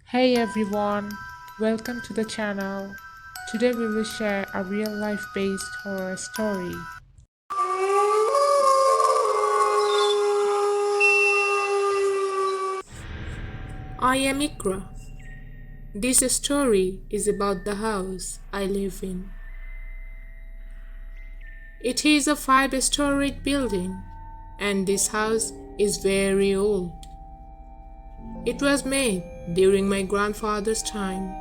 Hey everyone, welcome to the channel. Today we will share a real life based horror story. I am Ikra. This story is about the house I live in. It is a 5-storied building, and this house is very old. It was made during my grandfather's time.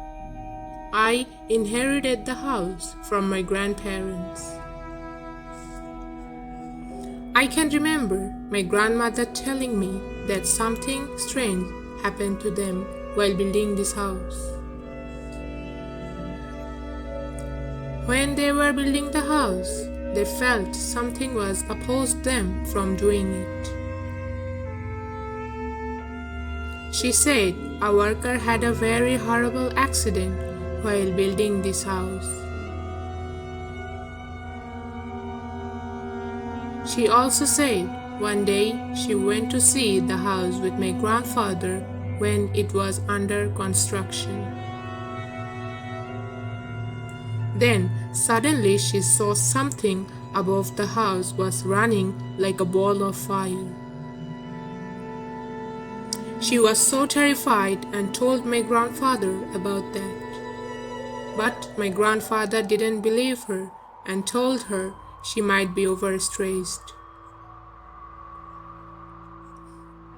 I inherited the house from my grandparents. I can remember my grandmother telling me that something strange happened to them while building this house. When they were building the house, they felt something was opposed them from doing it. She said a worker had a very horrible accident while building this house. She also said one day she went to see the house with my grandfather when it was under construction. Then suddenly she saw something above the house was running like a ball of fire. She was so terrified and told my grandfather about that. But my grandfather didn't believe her and told her she might be overstressed.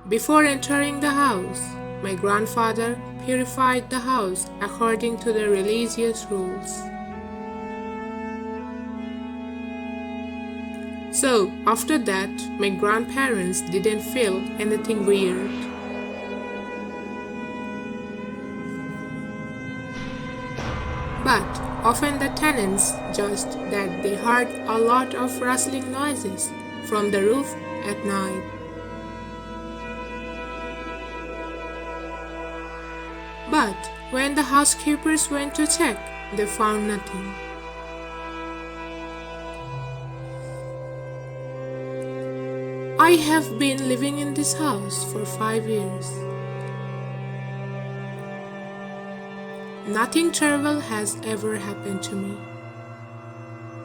Before entering the house, my grandfather purified the house according to the religious rules. So, after that, my grandparents didn't feel anything weird. But often the tenants judged that they heard a lot of rustling noises from the roof at night. But when the housekeepers went to check, they found nothing. I have been living in this house for 5 years. Nothing terrible has ever happened to me.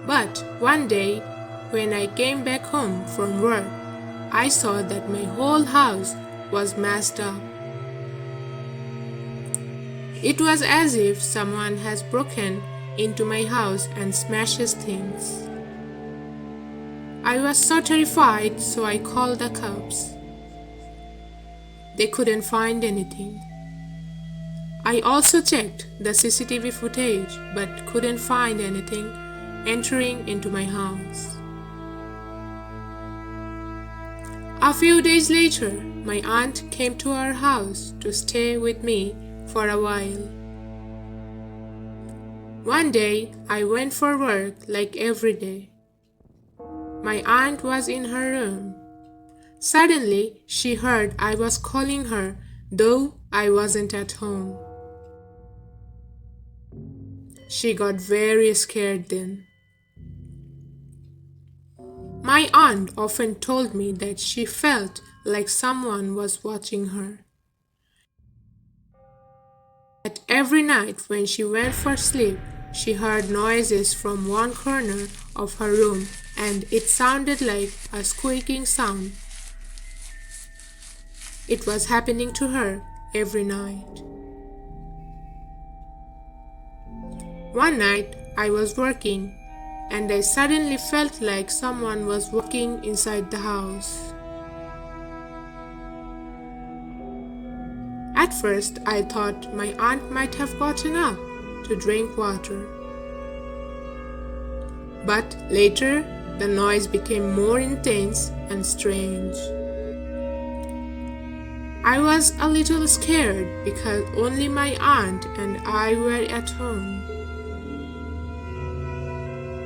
But one day, when I came back home from work, I saw that my whole house was messed up. It was as if someone has broken into my house and smashes things. I was so terrified, so I called the cops. They couldn't find anything. I also checked the CCTV footage but couldn't find anything entering into my house. A few days later, my aunt came to our house to stay with me for a while. One day, I went for work like every day. My aunt was in her room. Suddenly, she heard I was calling her, though I wasn't at home. She got very scared then. My aunt often told me that she felt like someone was watching her. At every night when she went for sleep, she heard noises from one corner of her room and it sounded like a squeaking sound. It was happening to her every night. One night I was working and I suddenly felt like someone was walking inside the house. At first I thought my aunt might have gotten up to drink water. But later the noise became more intense and strange. I was a little scared because only my aunt and I were at home.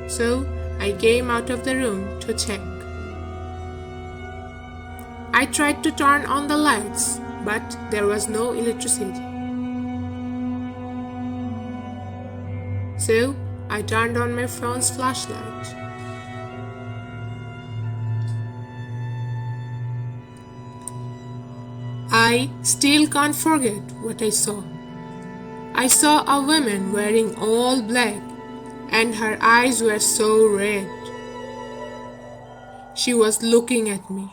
So I came out of the room to check. I tried to turn on the lights, but there was no electricity. So I turned on my phone's flashlight. I still can't forget what I saw. I saw a woman wearing all black, and her eyes were so red. She was looking at me.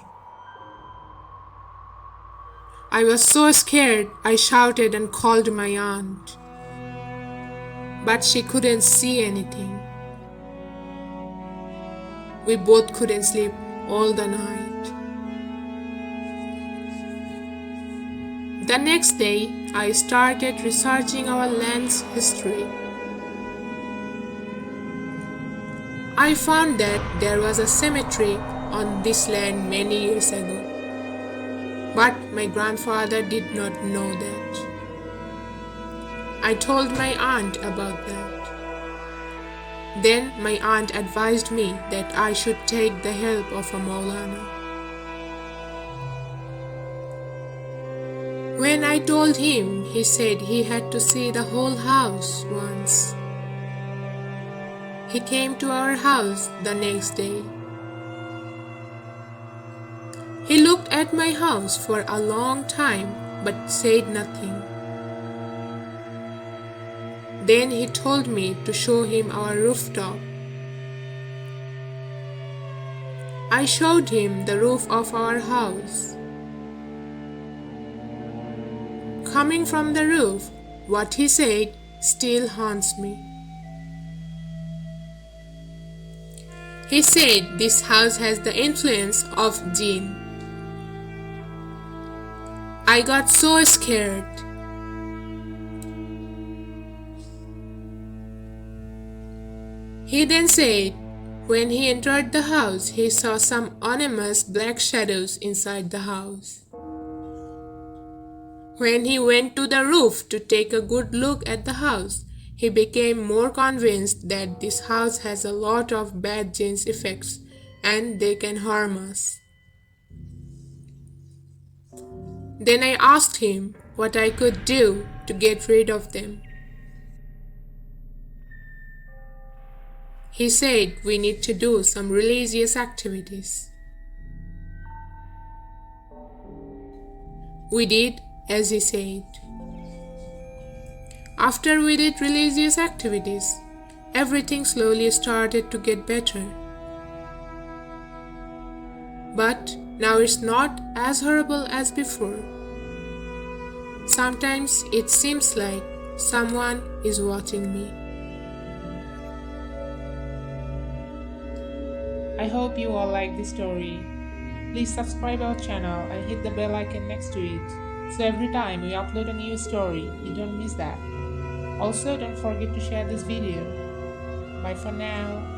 I was so scared, I shouted and called my aunt. But she couldn't see anything. We both couldn't sleep all the night. The next day, I started researching our land's history. I found that there was a cemetery on this land many years ago. But my grandfather did not know that. I told my aunt about that. Then my aunt advised me that I should take the help of a Maulana. When I told him, he said he had to see the whole house once. He came to our house the next day. He looked at my house for a long time but said nothing. Then he told me to show him our rooftop. I showed him the roof of our house. Coming from the roof, what he said still haunts me. He said this house has the influence of Jinn. I got so scared. He then said when he entered the house, he saw some ominous black shadows inside the house. When he went to the roof to take a good look at the house, he became more convinced that this house has a lot of bad jinns effects and they can harm us. Then I asked him what I could do to get rid of them. He said we need to do some religious activities. We did as he said. After we did religious activities, everything slowly started to get better. But now it's not as horrible as before. Sometimes it seems like someone is watching me. I hope you all like this story. Please subscribe our channel and hit the bell icon next to it, so every time we upload a new story, you don't miss that. Also, don't forget to share this video. Bye for now.